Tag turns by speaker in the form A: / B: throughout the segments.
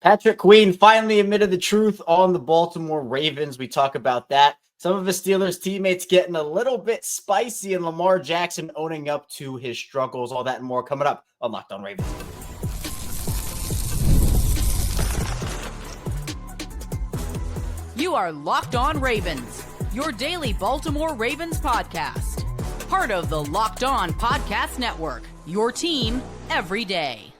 A: Patrick Queen finally admitted the truth on the Baltimore Ravens. We talk about that. Some of his Steelers teammates getting a little bit spicy, and Lamar Jackson owning up to his struggles. All that and more coming up on Locked On Ravens.
B: You are Locked On Ravens, your daily Baltimore Ravens podcast. Part of the Locked On Podcast Network, your team every day.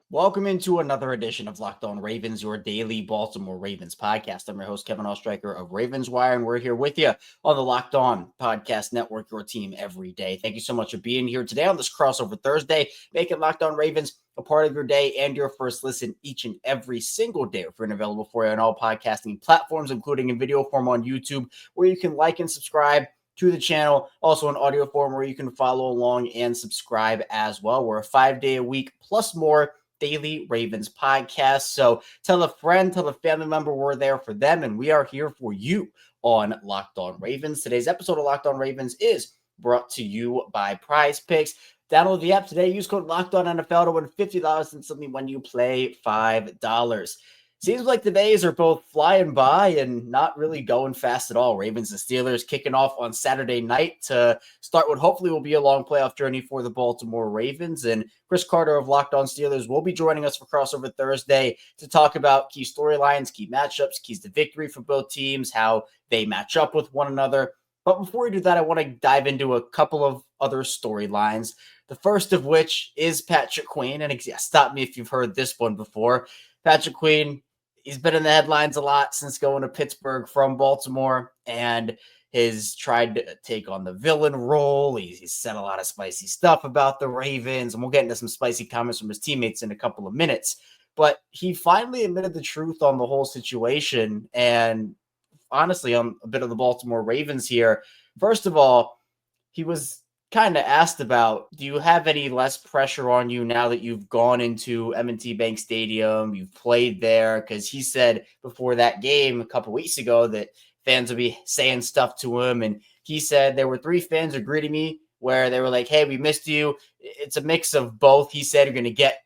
A: Welcome into another edition of Locked On Ravens, your daily Baltimore Ravens podcast. I'm your host, Kevin Oestreicher of Ravens Wire, and we're here with you on the Locked On Podcast Network, your team every day. Thank you so much for being here today on this crossover Thursday. Make it Locked On Ravens a part of your day and your first listen each and every single day. We're available for you on all podcasting platforms, including in video form on YouTube, where you can like and subscribe to the channel, also in audio form where you can follow along and subscribe as well. We're a 5-day-a-week plus more daily Ravens podcast. So tell a friend, tell a family member we're there for them, and we are here for you on Locked On Ravens. Today's episode of Locked On Ravens is brought to you by PrizePicks. Download the app today. Use code LOCKEDONNFL to win $50 instantly when you play $5. Seems like the days are both flying by and not really going fast at all. Ravens and Steelers kicking off on Saturday night to start what hopefully will be a long playoff journey for the Baltimore Ravens. And Chris Carter of Locked On Steelers will be joining us for Crossover Thursday to talk about key storylines, key matchups, keys to victory for both teams, how they match up with one another. But before we do that, I want to dive into a couple of other storylines. The first of which is Patrick Queen. And stop me if you've heard this one before. Patrick Queen, he's been in the headlines a lot since going to Pittsburgh from Baltimore and has tried to take on the villain role. He's said a lot of spicy stuff about the Ravens, and we'll get into some spicy comments from his teammates in a couple of minutes. But he finally admitted the truth on the whole situation, and honestly, on a bit of the Baltimore Ravens here. First of all, he was kind of asked about, do you have any less pressure on you now that you've gone into M&T Bank Stadium, you've played there? Because he said before that game a couple weeks ago that fans would be saying stuff to him, and he said there were 3 fans who greeted me where they were like, hey, we missed you. It's a mix of both. He said you're going to get,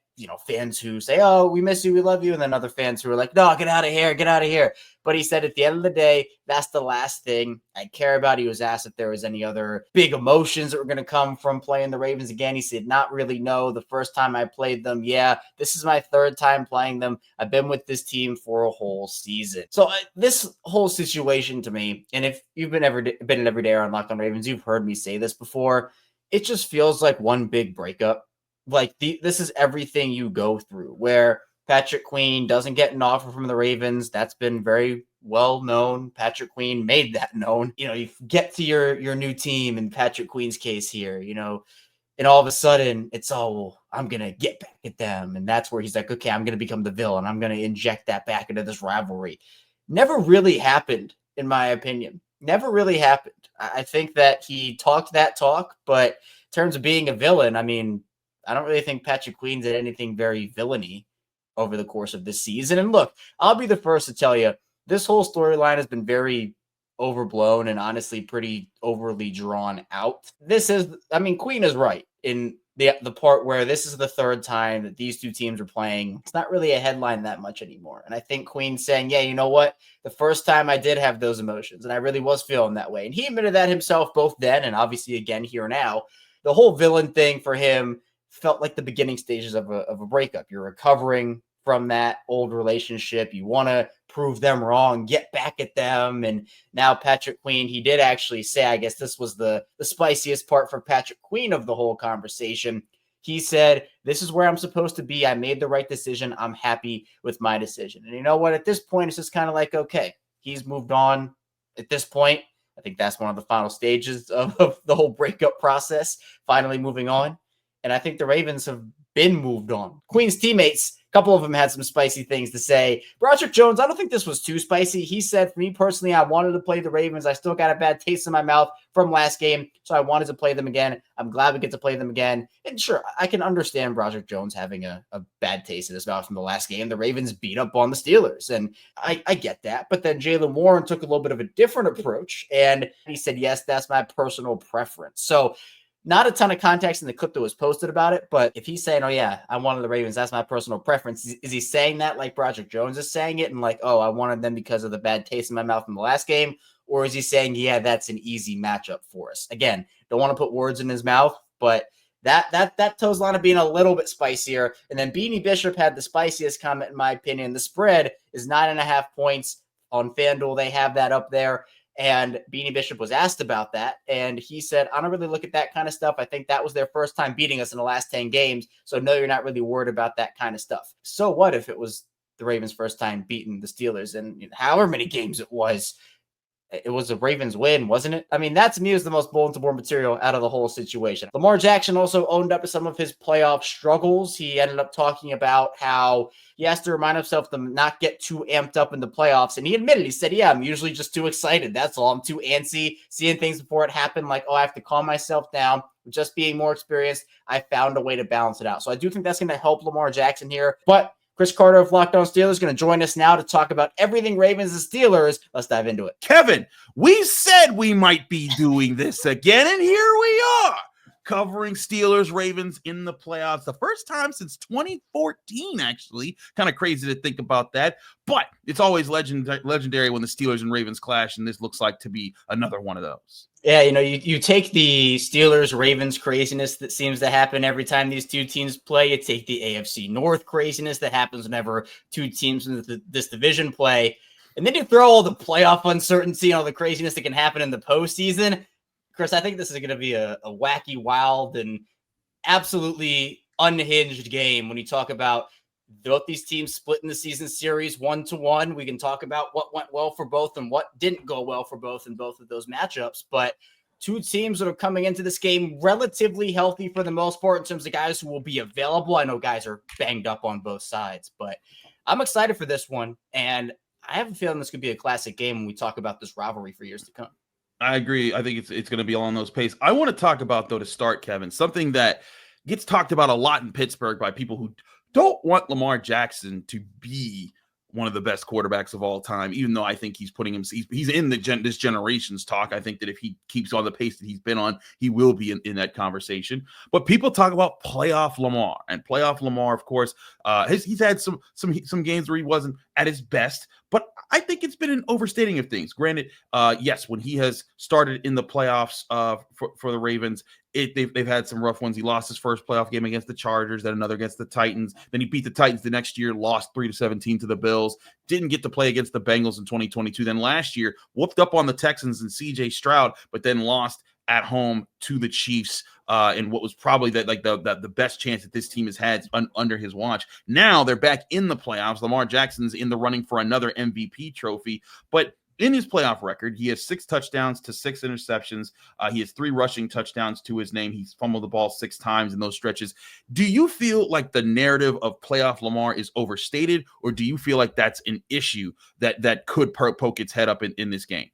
A: fans who say, oh, we miss you, we love you, and then other fans who are like, no, get out of here. But he said at the end of the day, that's the last thing I care about. He was asked if there was any other big emotions that were going to come from playing the Ravens again. He said, not really, no. The first time I played them, yeah, this is my 3rd time playing them. I've been with this team for a whole season. So this whole situation to me, and if you've been in every day on Locked On Ravens, you've heard me say this before, it just feels like one big breakup. Like this is everything you go through, where Patrick Queen doesn't get an offer from the Ravens. That's been very well known. Patrick Queen made that known. You get to your new team in Patrick Queen's case here, and all of a sudden it's I'm going to get back at them. And that's where he's like, okay, I'm going to become the villain. I'm going to inject that back into this rivalry. Never really happened, in my opinion. Never really happened. I think that he talked that talk, but in terms of being a villain, I mean, I don't really think Patrick Queen did anything very villainy over the course of this season. And look, I'll be the first to tell you, this whole storyline has been very overblown and honestly pretty overly drawn out. Queen is right in the part where this is the 3rd time that these 2 teams are playing. It's not really a headline that much anymore. And I think Queen's saying, yeah, you know what? The first time I did have those emotions and I really was feeling that way. And he admitted that himself both then and obviously again here now. The whole villain thing for him felt like the beginning stages of a breakup. You're recovering from that old relationship. You want to prove them wrong, get back at them. And now Patrick Queen, he did actually say, I guess this was the spiciest part for Patrick Queen of the whole conversation. He said, this is where I'm supposed to be. I made the right decision. I'm happy with my decision. And you know what? At this point, it's just kind of like, okay, he's moved on at this point. I think that's one of the final stages of the whole breakup process, finally moving on. And I think the Ravens have been moved on. Queen's teammates, a couple of them had some spicy things to say. Broderick Jones, I don't think this was too spicy. He said, for me personally, I wanted to play the Ravens. I still got a bad taste in my mouth from last game, so I wanted to play them again. I'm glad we get to play them again. And sure, I can understand Broderick Jones having a bad taste in his mouth from the last game. The Ravens beat up on the Steelers, and I get that. But then Jaylen Warren took a little bit of a different approach, and he said, yes, that's my personal preference. So Not a ton of context in the clip that was posted about it, but if he's saying, oh yeah, I wanted the Ravens, that's my personal preference, is he saying that like Project Jones is saying it and like, oh, I wanted them because of the bad taste in my mouth in the last game? Or is he saying, yeah, that's an easy matchup for us? Again, don't want to put words in his mouth, but that toes line of being a little bit spicier. And then Beanie Bishop had the spiciest comment, in my opinion. The spread is 9.5 points on FanDuel. They have that up there. And Beanie Bishop was asked about that. And he said, I don't really look at that kind of stuff. I think that was their first time beating us in the last 10 games. So no, you're not really worried about that kind of stuff. So what if it was the Ravens' first time beating the Steelers and however many games it was a Ravens win, wasn't it? I mean, that to me was the most bulletin board material out of the whole situation. Lamar Jackson also owned up to some of his playoff struggles. He ended up talking about how he has to remind himself to not get too amped up in the playoffs. And he admitted, he said, yeah, I'm usually just too excited. That's all. I'm too antsy, seeing things before it happened. Like, oh, I have to calm myself down. Just being more experienced, I found a way to balance it out. So I do think that's going to help Lamar Jackson here. But Chris Carter of Locked On Steelers is going to join us now to talk about everything Ravens and Steelers. Let's dive into it.
C: Kevin, we said we might be doing this again, and here we are, covering Steelers Ravens in the playoffs. The first time since 2014, actually. Kind of crazy to think about that, but it's always legendary when the Steelers and Ravens clash, and this looks like to be another one of those.
A: Yeah, you take the Steelers-Ravens craziness that seems to happen every time these two teams play. You take the AFC North craziness that happens whenever two teams in this division play. And then you throw all the playoff uncertainty and all the craziness that can happen in the postseason. Chris, I think this is going to be a wacky, wild, and absolutely unhinged game when you talk about both these teams splitting the season series 1-1. We can talk about what went well for both and what didn't go well for both in both of those matchups. But two teams that are coming into this game relatively healthy for the most part in terms of guys who will be available. I know guys are banged up on both sides, but I'm excited for this one. And I have a feeling this could be a classic game when we talk about this rivalry for years to come.
C: I agree. I think it's going to be along those pace. I want to talk about, though, to start, Kevin, something that gets talked about a lot in Pittsburgh by people who don't want Lamar Jackson to be one of the best quarterbacks of all time, even though I think he's putting him, he's in this generation's talk. I think that if he keeps on the pace that he's been on, he will be in that conversation. But people talk about playoff Lamar, and playoff Lamar, of course, he's had some games where he wasn't at his best, but I think it's been an overstating of things. Granted, yes, when he has started in the playoffs for the Ravens, they've had some rough ones. He lost his first playoff game against the Chargers, then another against the Titans. Then he beat the Titans the next year, lost 3-17 to the Bills. Didn't get to play against the Bengals in 2022. Then last year, whooped up on the Texans and C.J. Stroud, but then lost at home to the Chiefs in what was probably the best chance that this team has had under his watch. Now they're back in the playoffs. Lamar Jackson's in the running for another MVP trophy, but in his playoff record, he has 6 touchdowns to 6 interceptions. He has 3 rushing touchdowns to his name. He's fumbled the ball 6 times in those stretches. Do you feel like the narrative of playoff Lamar is overstated, or do you feel like that's an issue that could poke its head up in this game?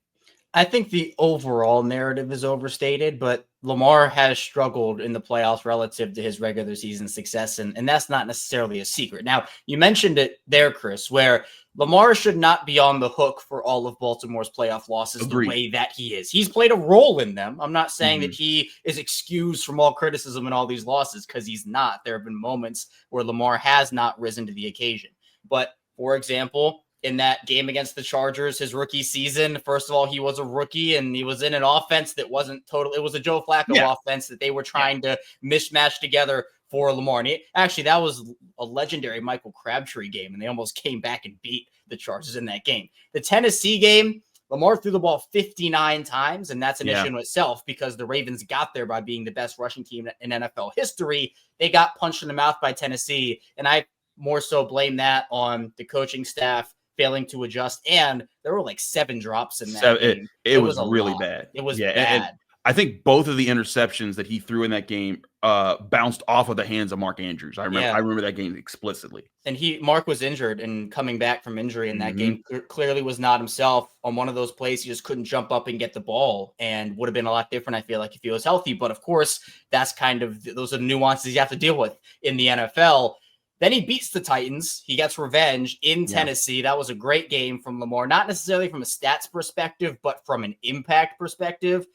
A: I think the overall narrative is overstated, but Lamar has struggled in the playoffs relative to his regular season success, and that's not necessarily a secret. Now, you mentioned it there, Chris, where Lamar should not be on the hook for all of Baltimore's playoff losses. Agreed. The way that he is. He's played a role in them. I'm not saying that he is excused from all criticism in all these losses, because he's not. There have been moments where Lamar has not risen to the occasion. But, for example, in that game against the Chargers, his rookie season, first of all, he was a rookie and he was in an offense that wasn't total. It was a Joe Flacco offense that they were trying to mishmash together for Lamar. And actually, that was a legendary Michael Crabtree game, and they almost came back and beat the Chargers in that game. The Tennessee game, Lamar threw the ball 59 times, and that's an issue in itself because the Ravens got there by being the best rushing team in NFL history. They got punched in the mouth by Tennessee, and I more so blame that on the coaching staff failing to adjust, and there were like 7 drops in that game.
C: It was really bad.
A: It was bad.
C: And I think both of the interceptions that he threw in that game bounced off of the hands of Mark Andrews. I remember that game explicitly. And
A: Mark was injured and coming back from injury in that game clearly was not himself. On one of those plays, he just couldn't jump up and get the ball, and would have been a lot different, I feel like, if he was healthy. But of course, that's those are the nuances you have to deal with in the NFL. Then he beats the Titans. He gets revenge in Tennessee. That was a great game from Lamar, not necessarily from a stats perspective, but from an impact perspective.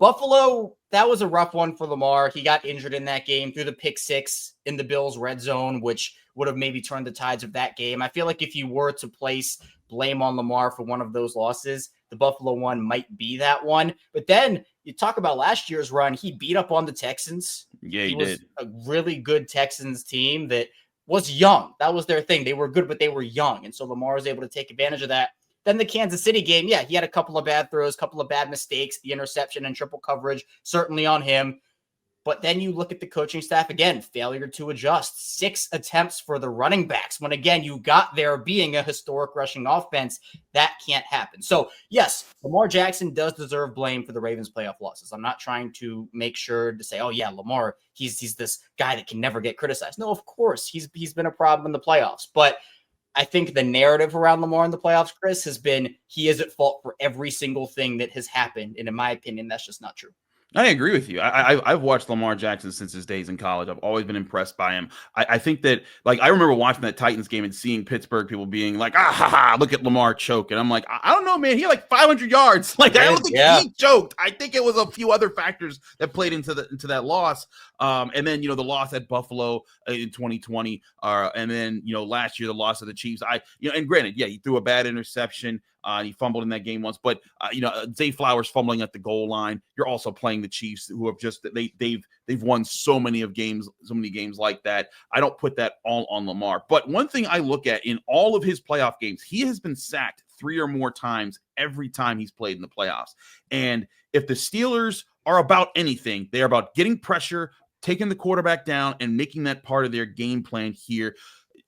A: Buffalo, that was a rough one for Lamar. He got injured in that game, threw the pick six in the Bills' red zone, which would have maybe turned the tides of that game. I feel like if you were to place blame on Lamar for one of those losses, the Buffalo one might be that one. But then you talk about last year's run, he beat up on the Texans.
C: Yeah, he
A: was
C: did.
A: a really good Texans team that was young. That was their thing. They were good, but they were young. And so Lamar was able to take advantage of that. Then the Kansas City game, yeah, he had a couple of bad throws, a couple of bad mistakes, the interception and triple coverage, certainly on him. But then you look at the coaching staff again, failure to adjust. 6 attempts for the running backs. When again, you got there being a historic rushing offense, that can't happen. So yes, Lamar Jackson does deserve blame for the Ravens playoff losses. I'm not trying to make sure to say, oh yeah, Lamar, he's this guy that can never get criticized. No, of course, he's been a problem in the playoffs. But I think the narrative around Lamar in the playoffs, Chris, has been he is at fault for every single thing that has happened. And in my opinion, that's just not true.
C: I agree with you. I've watched Lamar Jackson since his days in college. I've always been impressed by him. I think that, like, I remember watching that Titans game and seeing Pittsburgh people being like, ah, ha, ha, look at Lamar choke. And I'm like, I don't know, man. He had like 500 yards. Like, I don't think he choked. I think it was a few other factors that played into that loss. And then, the loss at Buffalo in 2020. And then, last year, the loss of the Chiefs. And granted, yeah, he threw a bad interception. He fumbled in that game once, but Zay Flowers fumbling at the goal line. You're also playing the Chiefs, who have just they've won so many games like that. I don't put that all on Lamar. But one thing I look at in all of his playoff games, he has been sacked 3 or more times every time he's played in the playoffs. And if the Steelers are about anything, they're about getting pressure, taking the quarterback down, and making that part of their game plan here.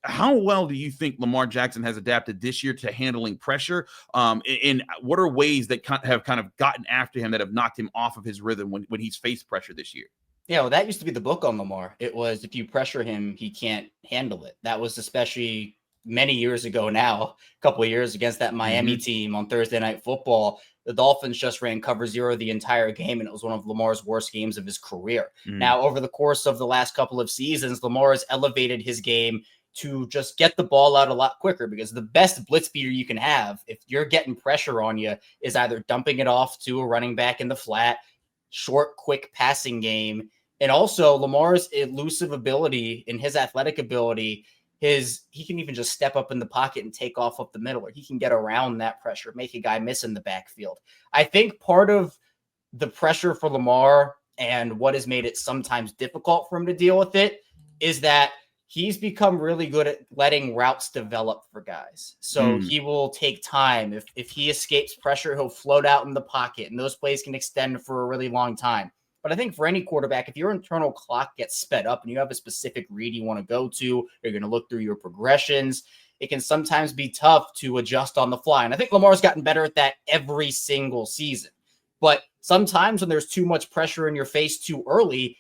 C: How well do you think Lamar Jackson has adapted this year to handling pressure? And what are ways that have kind of gotten after him that have knocked him off of his rhythm when he's faced pressure this year?
A: Yeah, well, that used to be the book on Lamar. It was if you pressure him, he can't handle it. That was especially many years ago now, a couple of years against that Miami team on Thursday Night Football. The Dolphins just ran cover 0 the entire game, and it was one of Lamar's worst games of his career. Now, over the course of the last couple of seasons, Lamar has elevated his game to just get the ball out a lot quicker, because the best blitz beater you can have, if you're getting pressure on you, is either dumping it off to a running back in the flat, short, quick passing game. And also Lamar's elusive ability and his athletic ability, he can even just step up in the pocket and take off up the middle, or he can get around that pressure, make a guy miss in the backfield. I think part of the pressure for Lamar and what has made it sometimes difficult for him to deal with it is that he's become really good at letting routes develop for guys. So he will take time. If he escapes pressure, he'll float out in the pocket, and those plays can extend for a really long time. But I think for any quarterback, if your internal clock gets sped up and you have a specific read you want to go to, you're going to look through your progressions, it can sometimes be tough to adjust on the fly. And I think Lamar's gotten better at that every single season. But sometimes when there's too much pressure in your face too early,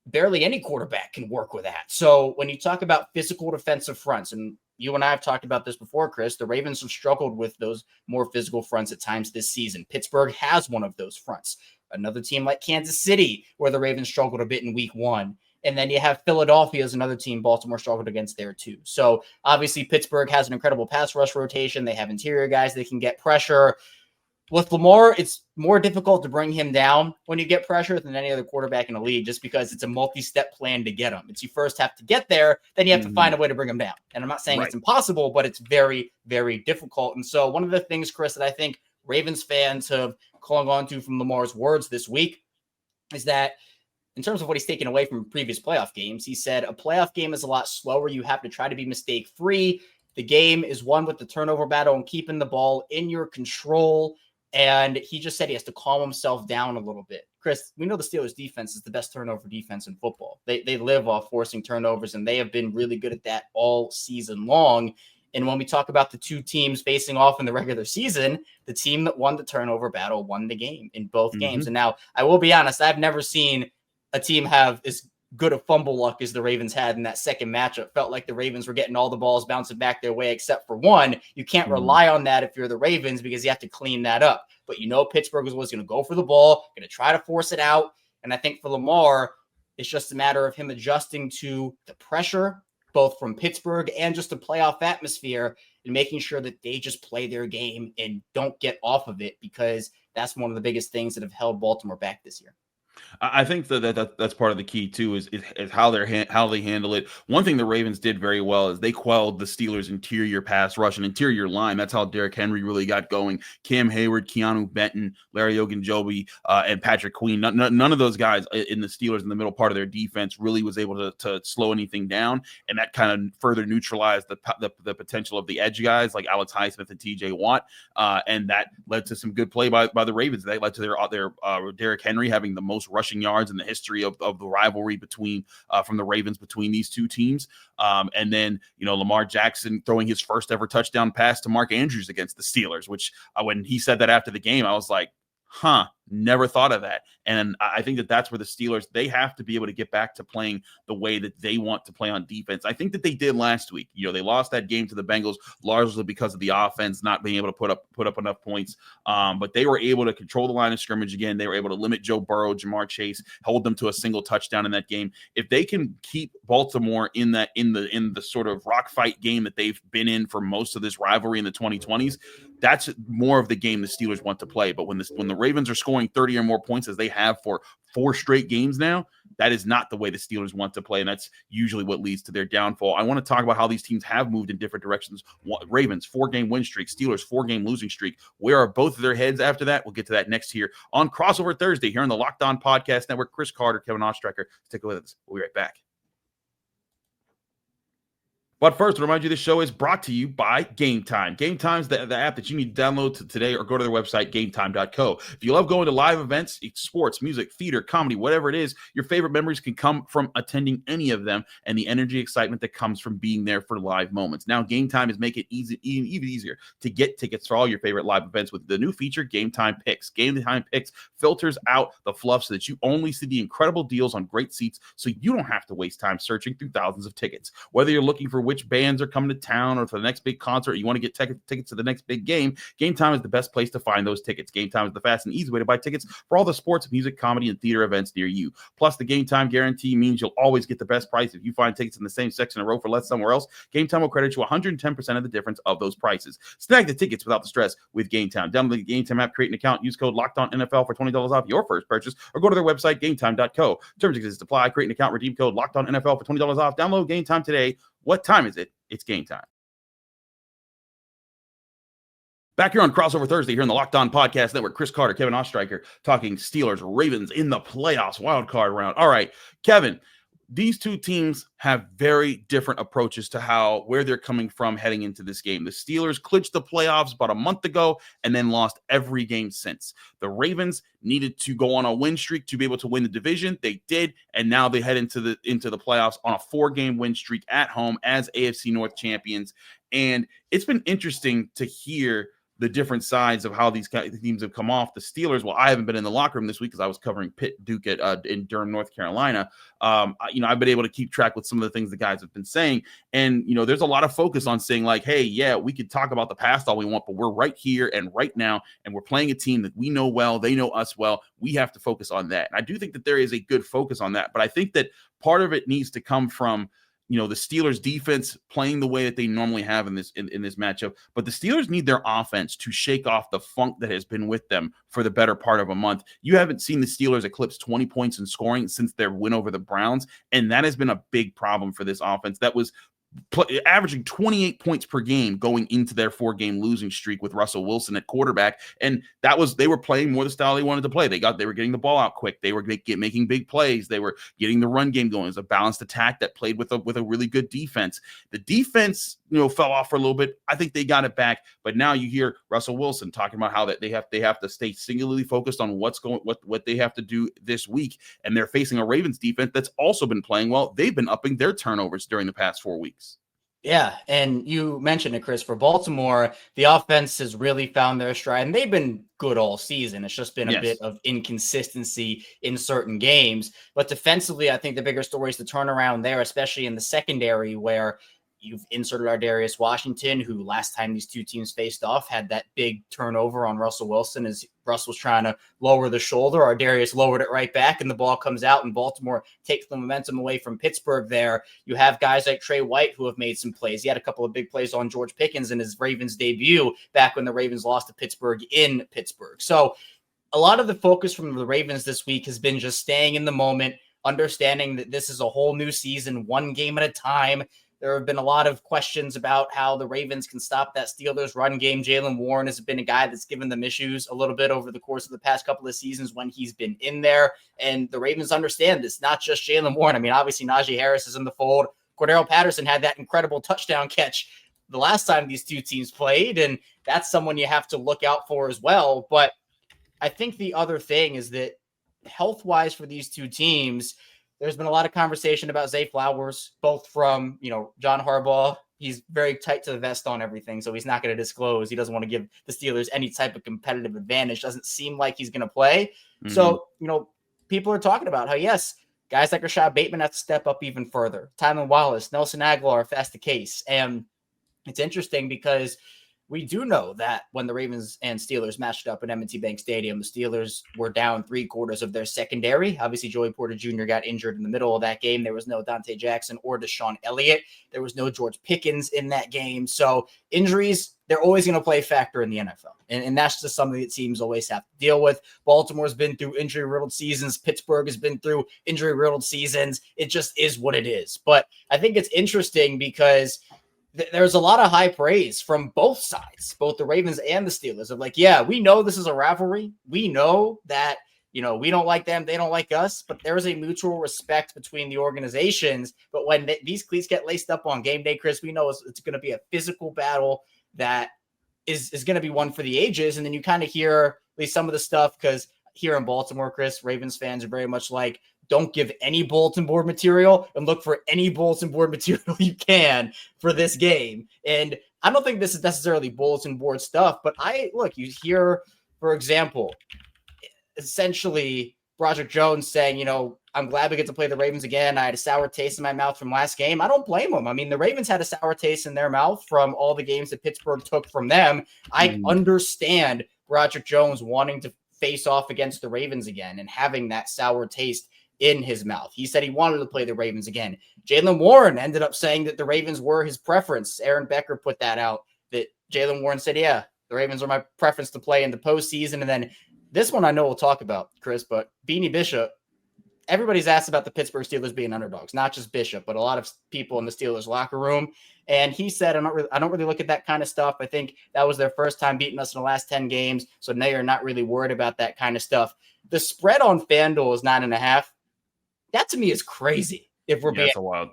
A: barely any quarterback can work with that. So when you talk about physical defensive fronts, and you and I have talked about this before, Chris, the Ravens have struggled with those more physical fronts at times this season. Pittsburgh has one of those fronts. Another team like Kansas City, where the Ravens struggled a bit in week 1. And then you have Philadelphia as another team Baltimore struggled against there too. So obviously Pittsburgh has an incredible pass rush rotation. They have interior guys that can get pressure. With Lamar, it's more difficult to bring him down when you get pressure than any other quarterback in the league, just because it's a multi-step plan to get him. It's you first have to get there, then you have to find a way to bring him down. And I'm not saying it's impossible, but it's very, very difficult. And so one of the things, Chris, that I think Ravens fans have clung on to from Lamar's words this week is that in terms of what he's taken away from previous playoff games, he said a playoff game is a lot slower. You have to try to be mistake-free. The game is won with the turnover battle and keeping the ball in your control. And he just said he has to calm himself down a little bit. Chris, we know the Steelers defense is the best turnover defense in football. They live off forcing turnovers, and they have been really good at that all season long. And when we talk about the two teams facing off in the regular season, the team that won the turnover battle won the game in both games. And now I will be honest, I've never seen a team have as good a fumble luck as the Ravens had in that second matchup. Felt like the Ravens were getting all the balls bouncing back their way except for one. You can't rely on that if you're the Ravens, because you have to clean that up. But Pittsburgh was going to go for the ball, going to try to force it out. And I think for Lamar, it's just a matter of him adjusting to the pressure both from Pittsburgh and just the playoff atmosphere, and making sure that they just play their game and don't get off of it, because that's one of the biggest things that have held Baltimore back this year.
C: I think that's part of the key too is how how they handle it. One thing the Ravens did very well is they quelled the Steelers' interior pass rush and interior line. That's how Derrick Henry really got going. Cam Hayward, Keanu Benton, Larry Ogunjobi, and Patrick Queen. None of those guys in the Steelers in the middle part of their defense really was able to slow anything down, and that kind of further neutralized the potential of the edge guys like Alex Highsmith and T.J. Watt, and that led to some good play by the Ravens. That led to their Derrick Henry having the most rushing yards in the history of the rivalry between from the Ravens between these two teams. And then, Lamar Jackson throwing his first ever touchdown pass to Mark Andrews against the Steelers, which when he said that after the game, I was like, never thought of that. And I think that's where the Steelers, they have to be able to get back to playing the way that they want to play on defense. I think that they did last week. They lost that game to the Bengals largely because of the offense not being able to put up enough points. But they were able to control the line of scrimmage again. They were able to limit Joe Burrow, Jamar Chase, hold them to a single touchdown in that game. If they can keep Baltimore in the sort of rock fight game that they've been in for most of this rivalry in the 2020s, that's more of the game the Steelers want to play. But when the Ravens are scoring 30 or more points as they have for 4 straight games now, that is not the way the Steelers want to play, and that's usually what leads to their downfall. I want to talk about how these teams have moved in different directions. Ravens, 4-game win streak. Steelers, 4-game losing streak. Where are both of their heads after that? We'll get to that next here on Crossover Thursday here on the Locked On Podcast Network. Chris Carter, Kevin Ostreicher. Stick with us. We'll be right back. But first, to remind you, this show is brought to you by Gametime. Gametime is the app that you need to download today, or go to their website, gametime.co. If you love going to live events, sports, music, theater, comedy, whatever it is, your favorite memories can come from attending any of them, and the energy, excitement that comes from being there for live moments. Now, Gametime is making it even easier to get tickets for all your favorite live events with the new feature, Gametime Picks. Gametime Picks filters out the fluff so that you only see the incredible deals on great seats, so you don't have to waste time searching through thousands of tickets. Whether you're looking for which bands are coming to town or for the next big concert, or you want to get tickets to the next big game, Gametime is the best place to find those tickets. Gametime is the fast and easy way to buy tickets for all the sports, music, comedy, and theater events near you. Plus, the Gametime guarantee means you'll always get the best price. If you find tickets in the same section in a row for less somewhere else, Gametime will credit you 110% of the difference of those prices. Snag the tickets without the stress with Gametime. Download the Gametime app, create an account, use code LOCKEDONNFL for $20 off your first purchase, or go to their website, gametime.co. Terms and conditions apply. Create an account, redeem code LOCKEDONNFL for $20 off. Download Gametime today. What time is it? It's game time. Back here on Crossover Thursday here in the Locked On Podcast Network, Chris Carter, Kevin Ostreicher, talking Steelers, Ravens in the playoffs wildcard round. All right, Kevin, these two teams have very different approaches to where they're coming from heading into this game. The Steelers clinched the playoffs about a month ago and then lost every game since. The Ravens needed to go on a win streak to be able to win the division. They did, and now they head into the playoffs on a 4-game win streak at home as AFC North champions. And it's been interesting to hear the different sides of how these teams have come off. The Steelers, well, I haven't been in the locker room this week because I was covering Pitt Duke in Durham, North Carolina. I've been able to keep track with some of the things the guys have been saying. And, there's a lot of focus on saying like, hey, yeah, we could talk about the past all we want, but we're right here and right now, and we're playing a team that we know well. They know us well. We have to focus on that. And I do think that there is a good focus on that, but I think that part of it needs to come from the Steelers defense playing the way that they normally have in this matchup, but the Steelers need their offense to shake off the funk that has been with them for the better part of a month. You haven't seen the Steelers eclipse 20 points in scoring since their win over the Browns, and that has been a big problem for this offense. That was averaging 28 points per game going into their 4-game losing streak with Russell Wilson at quarterback. And they were playing more the style they wanted to play. They were getting the ball out quick. They were making big plays. They were getting the run game going. It was a balanced attack that played with a really good defense. The defense, fell off for a little bit. I think they got it back, but now you hear Russell Wilson talking about how that they have to stay singularly focused on what they have to do this week. And they're facing a Ravens defense that's also been playing well. They've been upping their turnovers during the past 4 weeks.
A: Yeah, and you mentioned it, Chris. For Baltimore, the offense has really found their stride, and they've been good all season. It's just been a bit of inconsistency in certain games. But defensively, I think the bigger story is the turnaround there, especially in the secondary, where you've inserted Ardarius Washington, who last time these two teams faced off had that big turnover on Russell Wilson as Russ was trying to lower the shoulder. Ardarius lowered it right back, and the ball comes out, and Baltimore takes the momentum away from Pittsburgh there. You have guys like Trey White who have made some plays. He had a couple of big plays on George Pickens in his Ravens debut back when the Ravens lost to Pittsburgh in Pittsburgh. So a lot of the focus from the Ravens this week has been just staying in the moment, understanding that this is a whole new season, one game at a time. There have been a lot of questions about how the Ravens can stop that Steelers run game. Jaylen Warren has been a guy that's given them issues a little bit over the course of the past couple of seasons when he's been in there. And the Ravens understand this, not just Jaylen Warren. I mean, obviously Najee Harris is in the fold. Cordero Patterson had that incredible touchdown catch the last time these two teams played, and that's someone you have to look out for as well. But I think the other thing is that health-wise for these two teams, there's been a lot of conversation about Zay Flowers, both from, John Harbaugh. He's very tight to the vest on everything, so he's not going to disclose. He doesn't want to give the Steelers any type of competitive advantage. Doesn't seem like he's going to play. Mm-hmm. So, people are talking about how, yes, guys like Rashad Bateman have to step up even further. Tylan Wallace, Nelson Aguilar, if that's the case. And it's interesting because we do know that when the Ravens and Steelers matched up at M&T Bank Stadium, the Steelers were down 3/4 of their secondary. Obviously, Joey Porter Jr. got injured in the middle of that game. There was no Dante Jackson or Deshaun Elliott. There was no George Pickens in that game. So injuries, they're always going to play a factor in the NFL. And that's just something that teams always have to deal with. Baltimore's been through injury-riddled seasons. Pittsburgh has been through injury-riddled seasons. It just is what it is. But I think it's interesting because there's a lot of high praise from both sides, both the Ravens and the Steelers, of like, yeah, we know this is a rivalry. We know that, we don't like them. They don't like us, but there is a mutual respect between the organizations. But when these cleats get laced up on game day, Chris, we know it's going to be a physical battle that is going to be one for the ages. And then you kind of hear at least some of the stuff, because here in Baltimore, Chris, Ravens fans are very much like, don't give any bulletin board material and look for any bulletin board material you can for this game. And I don't think this is necessarily bulletin board stuff, but you hear, for example, essentially Broderick Jones saying, I'm glad we get to play the Ravens again. I had a sour taste in my mouth from last game. I don't blame them. I mean, the Ravens had a sour taste in their mouth from all the games that Pittsburgh took from them. I understand Broderick Jones wanting to face off against the Ravens again and having that sour taste in his mouth. He said he wanted to play the Ravens again. Jaylen Warren ended up saying that the Ravens were his preference. Aaron Becker put that out, that Jaylen Warren said, yeah, the Ravens are my preference to play in the postseason. And then this one I know we'll talk about, Chris, but Beanie Bishop, everybody's asked about the Pittsburgh Steelers being underdogs, not just Bishop, but a lot of people in the Steelers locker room. And he said, I don't really look at that kind of stuff. I think that was their first time beating us in the last 10 games. So now you're not really worried about that kind of stuff. The spread on FanDuel is 9.5. That to me is crazy. If we're being
C: wild,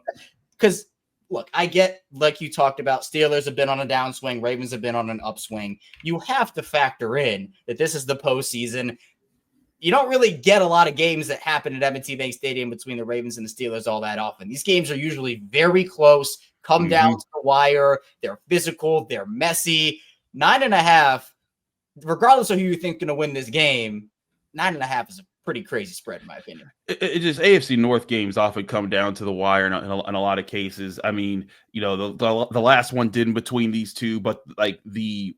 A: because look, I get, like you talked about, Steelers have been on a downswing, Ravens have been on an upswing. You have to factor in that this is the postseason. You don't really get a lot of games that happen at M&T Bank Stadium between the Ravens and the Steelers all that often. These games are usually very close, come down to the wire. They're physical, they're messy. 9.5, regardless of who you think is going to win this game, 9.5 is a pretty crazy spread in my opinion.
C: It just, AFC North games often come down to the wire in a lot of cases. I mean, the last one didn't between these two, but like the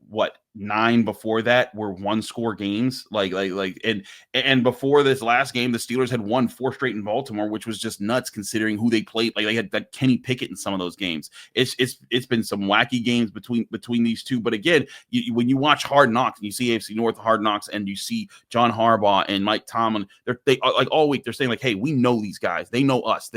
C: 9 before that were 1-score games. And before this last game, the Steelers had won 4 straight in Baltimore, which was just nuts considering who they played. Like they had that Kenny Pickett in some of those games. It's been some wacky games between these two. But again, when you watch Hard Knocks and you see AFC North Hard Knocks and you see John Harbaugh and Mike Tomlin, they like all week they're saying like, hey, we know these guys. They know us.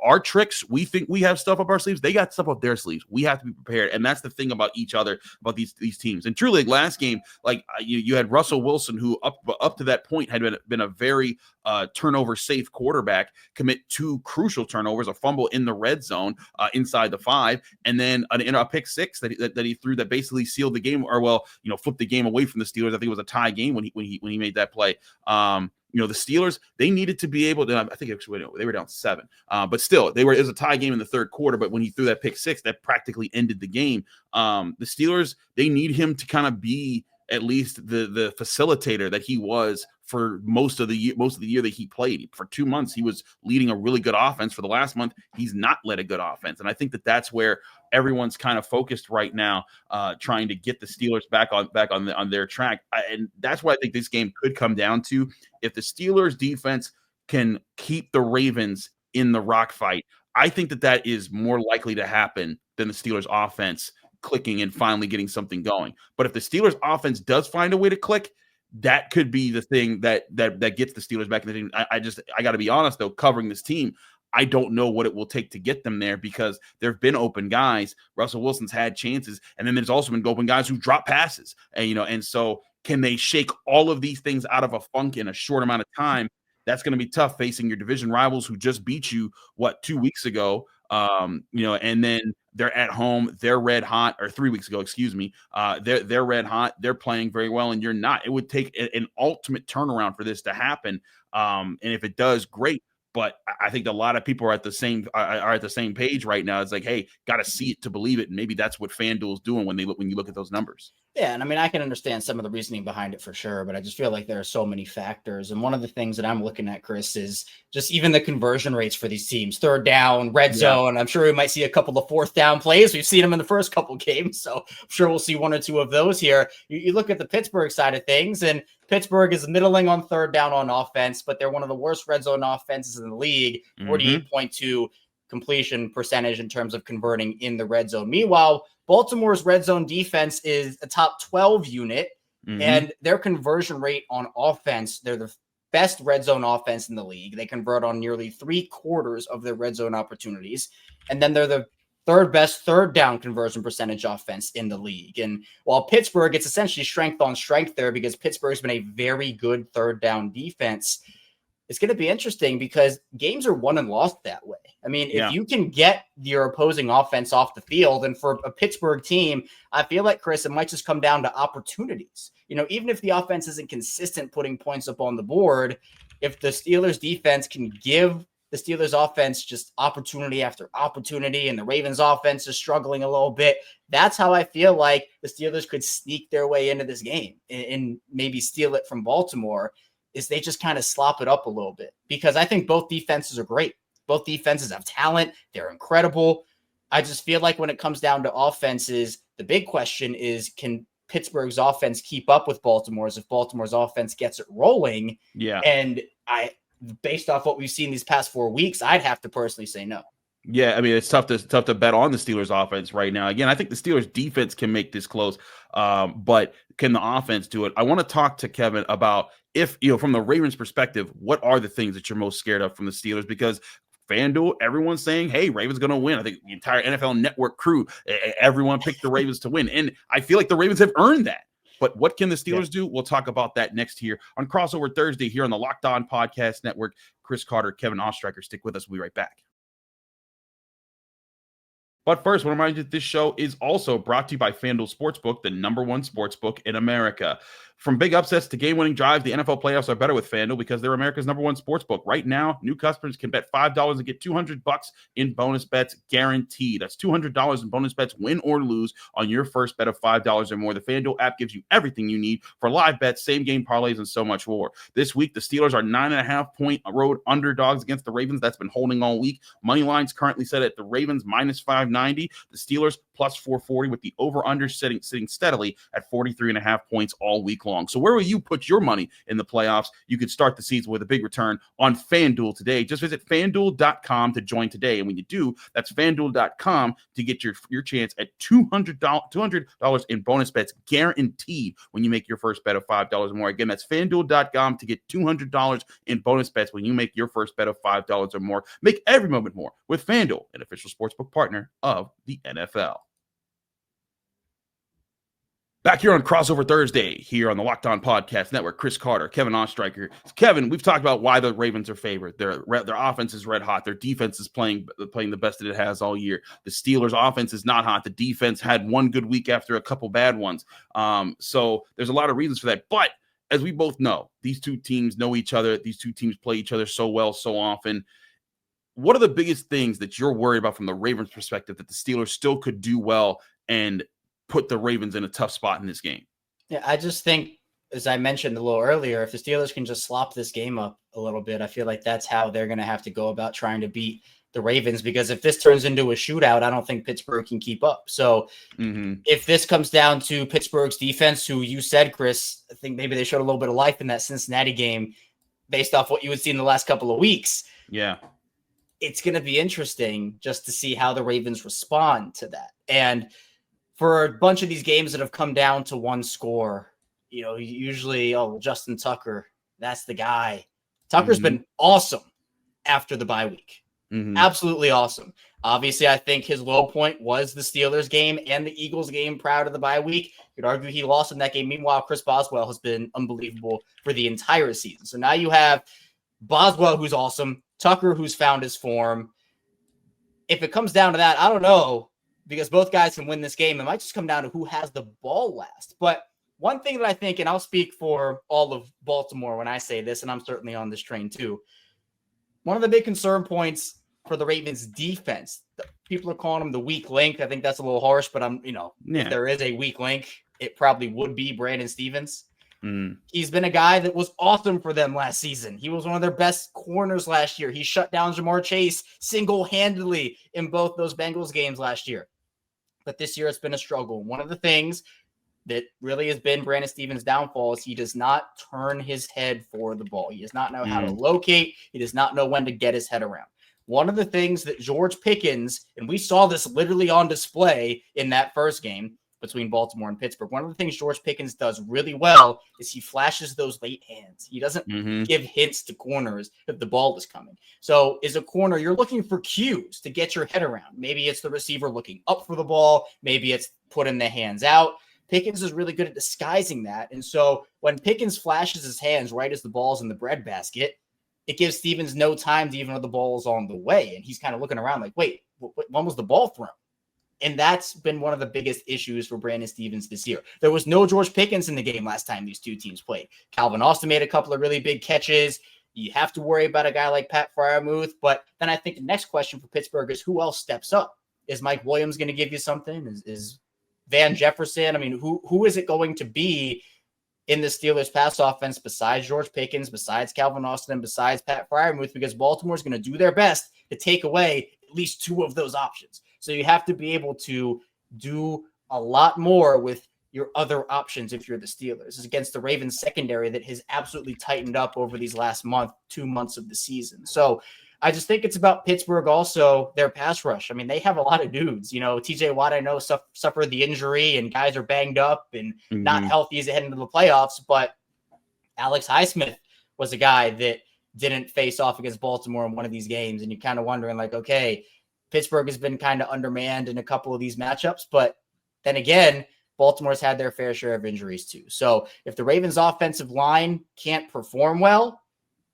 C: Our tricks, we think we have stuff up our sleeves. They got stuff up their sleeves. We have to be prepared. And that's the thing about each other, about these teams. And truly, last game, you had Russell Wilson, who up to that point had been a very turnover safe quarterback, commit 2 crucial turnovers, a fumble in the red zone inside the 5, and then a pick 6 that he threw that basically sealed the game, or flipped the game away from the Steelers. I think it was a tie game when he made that play. The Steelers, they needed to be able to, I think actually they were down 7, but still it was a tie game in the third quarter. But when he threw that pick 6, that practically ended the game. The Steelers, they need him to kind of be at least the facilitator that he was for most of the year that he played. For 2 months, he was leading a really good offense. For the last month, he's not led a good offense. And I think that that's where everyone's kind of focused right now, trying to get the Steelers back on their track. And that's what I think this game could come down to. If the Steelers defense can keep the Ravens in the rock fight, I think that is more likely to happen than the Steelers offense clicking and finally getting something going. But if the Steelers offense does find a way to click, that could be the thing that gets the Steelers back in the team. I got to be honest though, covering this team, I don't know what it will take to get them there, because there have been open guys. Russell Wilson's had chances, and then there's also been open guys who drop passes. And so can they shake all of these things out of a funk in a short amount of time? That's going to be tough, facing your division rivals who just beat you 2 weeks ago. And then they're at home, they're red hot, or 3 weeks ago, excuse me. They're red hot, they're playing very well, and you're not. It would take an ultimate turnaround for this to happen. And if it does, great. But I think a lot of people are at the same page right now. It's like, hey, got to see it to believe it. And maybe that's what FanDuel is doing when you look at those numbers.
A: Yeah, and I mean, I can understand some of the reasoning behind it for sure, but I just feel like there are so many factors. And one of the things that I'm looking at, Chris, is just even the conversion rates for these teams. Third down, red zone. I'm sure we might see a couple of fourth down plays. We've seen them in the first couple games, so I'm sure we'll see one or two of those here. You look at the Pittsburgh side of things, and Pittsburgh is middling on third down on offense, but they're one of the worst red zone offenses in the league, 48.2 completion percentage in terms of converting in the red zone. Meanwhile, Baltimore's red zone defense is a top 12 unit, and their conversion rate on offense, they're the best red zone offense in the league. They convert on nearly 3/4 of their red zone opportunities, and then they're the third best third down conversion percentage offense in the league. And while Pittsburgh, it's essentially strength on strength there, because Pittsburgh's been a very good third down defense. It's going to be interesting because games are won and lost that way. I mean, if you can get your opposing offense off the field, and for a Pittsburgh team, I feel like, Chris, it might just come down to opportunities. Even if the offense isn't consistent putting points up on the board, if the Steelers defense can give the Steelers offense just opportunity after opportunity, and the Ravens offense is struggling a little bit, that's how I feel like the Steelers could sneak their way into this game and maybe steal it from Baltimore, is they just kind of slop it up a little bit, because I think both defenses are great. Both defenses have talent. They're incredible. I just feel like when it comes down to offenses, the big question is, can Pittsburgh's offense keep up with Baltimore's if Baltimore's offense gets it rolling?
C: Yeah.
A: And based off what we've seen these past 4 weeks, I'd have to personally say no.
C: Yeah, I mean, it's tough to bet on the Steelers offense right now. Again, I think the Steelers defense can make this close, but can the offense do it? I want to talk to Kevin about, if, from the Ravens perspective, what are the things that you're most scared of from the Steelers? Because FanDuel, everyone's saying, hey, Ravens going to win. I think the entire NFL Network crew, everyone picked the Ravens to win. And I feel like the Ravens have earned that. But what can the Steelers do? We'll talk about that next here on Crossover Thursday here on the Locked On Podcast Network. Chris Carter, Kevin Ostreicher, stick with us. We'll be right back. But first, I want to remind you that this show is also brought to you by FanDuel Sportsbook, the #1 sportsbook in America. From big upsets to game-winning drives, the NFL playoffs are better with FanDuel because they're America's #1 sportsbook. Right now, new customers can bet $5 and get $200 in bonus bets guaranteed. That's $200 in bonus bets, win or lose, on your first bet of $5 or more. The FanDuel app gives you everything you need for live bets, same-game parlays, and so much more. This week, the Steelers are 9.5-point road underdogs against the Ravens. That's been holding all week. Money line's currently set at the Ravens -590. The Steelers +440, with the over-under sitting steadily at 43.5 points all week long. So where will you put your money in the playoffs? You could start the season with a big return on FanDuel today. Just visit FanDuel.com to join today. And when you do, that's FanDuel.com to get your chance at $200 in bonus bets guaranteed when you make your first bet of $5 or more. Again, that's FanDuel.com to get $200 in bonus bets when you make your first bet of $5 or more. Make every moment more with FanDuel, an official sportsbook partner of the NFL. Back here on Crossover Thursday, here on the Locked On Podcast Network, Chris Carter, Kevin Ostreicher. Kevin, we've talked about why the Ravens are favored. Their offense is red hot. Their defense is playing the best that it has all year. The Steelers' offense is not hot. The defense had one good week after a couple bad ones. So there's a lot of reasons for that. But as we both know, these two teams know each other. These two teams play each other so well, so often. What are the biggest things that you're worried about from the Ravens' perspective that the Steelers still could do well and put the Ravens in a tough spot in this game?
A: Yeah, I just think as I mentioned a little earlier, if the Steelers can just slop this game up a little bit, I feel like that's how they're going to have to go about trying to beat the Ravens, because if this turns into a shootout, I don't think Pittsburgh can keep up. So if this comes down to Pittsburgh's defense, who you said, Chris, I think maybe they showed a little bit of life in that Cincinnati game based off what you would see in the last couple of weeks.
C: Yeah.
A: It's going to be interesting just to see how the Ravens respond to that. And for a bunch of these games that have come down to one score, you know, usually, Justin Tucker, that's the guy. Tucker's been awesome after the bye week. Absolutely awesome. Obviously, I think his low point was the Steelers game and the Eagles game prior to the bye week. You could argue he lost in that game. Meanwhile, Chris Boswell has been unbelievable for the entire season. So now you have Boswell, who's awesome, Tucker, who's found his form. If it comes down to that, I don't know, because both guys can win this game. It might just come down to who has the ball last. But one thing that I think, and I'll speak for all of Baltimore when I say this, and I'm certainly on this train too, one of the big concern points for the Ravens defense, people are calling him the weak link. I think that's a little harsh, but if there is a weak link, it probably would be Brandon Stephens. He's been a guy that was awesome for them last season. He was one of their best corners last year. He shut down Jamar Chase single-handedly in both those Bengals games last year. But this year it's been a struggle. One of the things that really has been Brandon Stephens' downfall is he does not turn his head for the ball. He does not know how to locate. He does not know when to get his head around. One of the things that George Pickens, and we saw this literally on display in that first game between Baltimore and Pittsburgh, one of the things George Pickens does really well is he flashes those late hands. He doesn't give hints to corners if the ball is coming. So as a corner, you're looking for cues to get your head around. Maybe it's the receiver looking up for the ball. Maybe it's putting the hands out. Pickens is really good at disguising that. And so when Pickens flashes his hands right as the ball's in the breadbasket, it gives Stephens no time to even know the ball's on the way. And he's kind of looking around like, wait, when was the ball thrown? And that's been one of the biggest issues for Brandon Stephens this year. There was no George Pickens in the game last time these two teams played. Calvin Austin made a couple of really big catches. You have to worry about a guy like Pat Freiermuth. But then I think the next question for Pittsburgh is who else steps up? Is Mike Williams going to give you something? Is Van Jefferson? I mean, who is it going to be in the Steelers pass offense besides George Pickens, besides Calvin Austin, and besides Pat Freiermuth? Because Baltimore is going to do their best to take away at least two of those options. So you have to be able to do a lot more with your other options if you're the Steelers. It's against the Ravens secondary that has absolutely tightened up over these last 2 months of the season. So I just think it's about Pittsburgh also, their pass rush. I mean, they have a lot of dudes. You know, TJ Watt, I know, suffered the injury and guys are banged up and not healthy as they head into the playoffs. But Alex Highsmith was a guy that didn't face off against Baltimore in one of these games. And you're kind of wondering, like, okay, Pittsburgh has been kind of undermanned in a couple of these matchups. But then again, Baltimore's had their fair share of injuries too. So if the Ravens' offensive line can't perform well,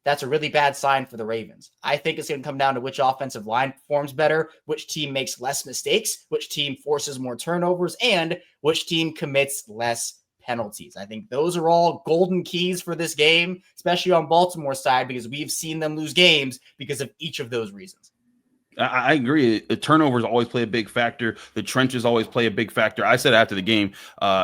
A: that's a really bad sign for the Ravens. I think it's going to come down to which offensive line performs better, which team makes less mistakes, which team forces more turnovers, and which team commits less penalties. I think those are all golden keys for this game, especially on Baltimore's side, because we've seen them lose games because of each of those reasons.
C: I agree. The turnovers always play a big factor. The trenches always play a big factor. I said after the game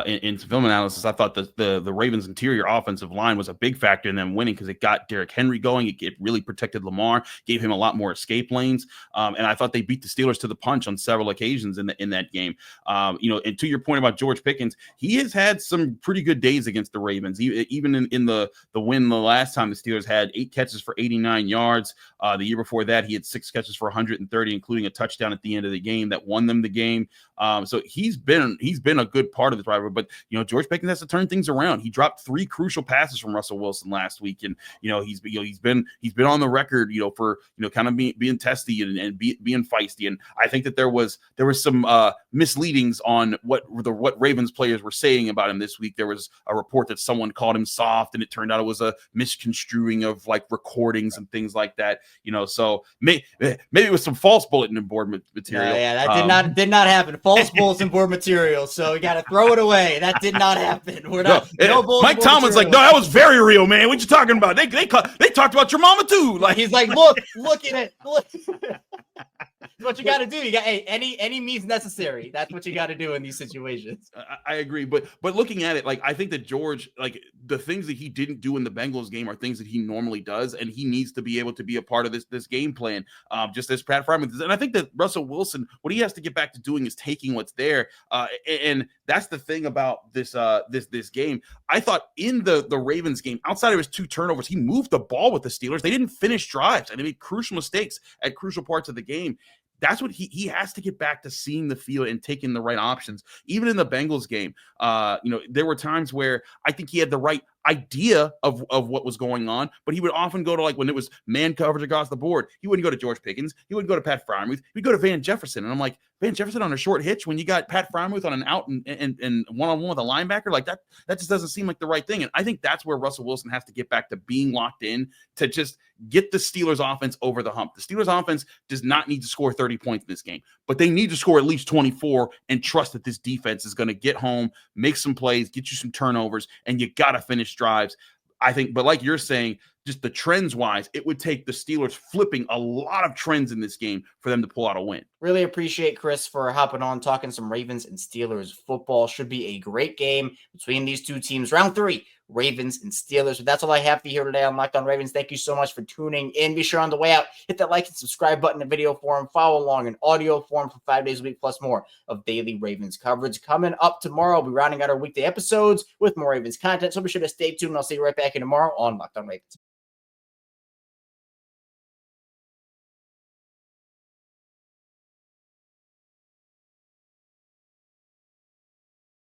C: in some film analysis, I thought the Ravens' interior offensive line was a big factor in them winning because it got Derrick Henry going. It really protected Lamar, gave him a lot more escape lanes. And I thought they beat the Steelers to the punch on several occasions in that game. And to your point about George Pickens, he has had some pretty good days against the Ravens. Even in the win the last time, the Steelers had 8 catches for 89 yards. The year before that, he had 6 catches for 130, including a touchdown at the end of the game that won them the game. So he's been a good part of the driver. But George Pickens has to turn things around. He dropped 3 crucial passes from Russell Wilson last week, and he's been on the record for kind of being testy and being feisty. And I think that there was some misleadings on what Ravens players were saying about him this week. There was a report that someone called him soft, and it turned out it was a misconstruing of like recordings and things like that. So maybe it was some false bulletin board material.
A: That did not happen. False bulletin board material. So you got to throw it away. That did not happen. We're not.
C: Mike Tomlin's like, no, that was very real, man. What you talking about? They talked about your mama too. Like
A: he's like, look at it. Look. what you got to do. You got any means necessary. That's what you got to do in these situations.
C: I agree, but looking at it, like I think that George, like the things that he didn't do in the Bengals game are things that he normally does, and he needs to be able to be a part of this game plan. Just as Pat Freiermuth, and I think that Russell Wilson, what he has to get back to doing is taking what's there, and that's the thing about this game. I thought in the Ravens game, outside of his 2 turnovers, he moved the ball with the Steelers. They didn't finish drives, and they made crucial mistakes at crucial parts of the game. That's what he has to get back to, seeing the field and taking the right options. Even in the Bengals game, there were times where I think he had the right idea of what was going on, but he would often go to, like, when it was man coverage across the board, he wouldn't go to George Pickens, he wouldn't go to Pat Freiermuth, he'd go to Van Jefferson. And I'm like, Van Jefferson on a short hitch when you got Pat Freiermuth on an out and one-on-one with a linebacker, like that just doesn't seem like the right thing. And I think that's where Russell Wilson has to get back to being locked in, to just get the Steelers offense over the hump. The Steelers offense does not need to score 30 points in this game, but they need to score at least 24 and trust that this defense is going to get home, make some plays, get you some turnovers, and you got to finish drives. I think, but like you're saying, just the trends wise, it would take the Steelers flipping a lot of trends in this game for them to pull out a win.
A: Really appreciate Chris for hopping on, talking some Ravens and Steelers football. Should be a great game between these two teams. Round 3, Ravens and Steelers. But that's all I have for you here today on Locked On Ravens. Thank you so much for tuning in. Be sure on the way out, hit that like and subscribe button in video form. Follow along in audio form for 5 days a week, plus more of daily Ravens coverage. Coming up tomorrow, we'll be rounding out our weekday episodes with more Ravens content. So be sure to stay tuned. I'll see you right back here tomorrow on Locked On Ravens.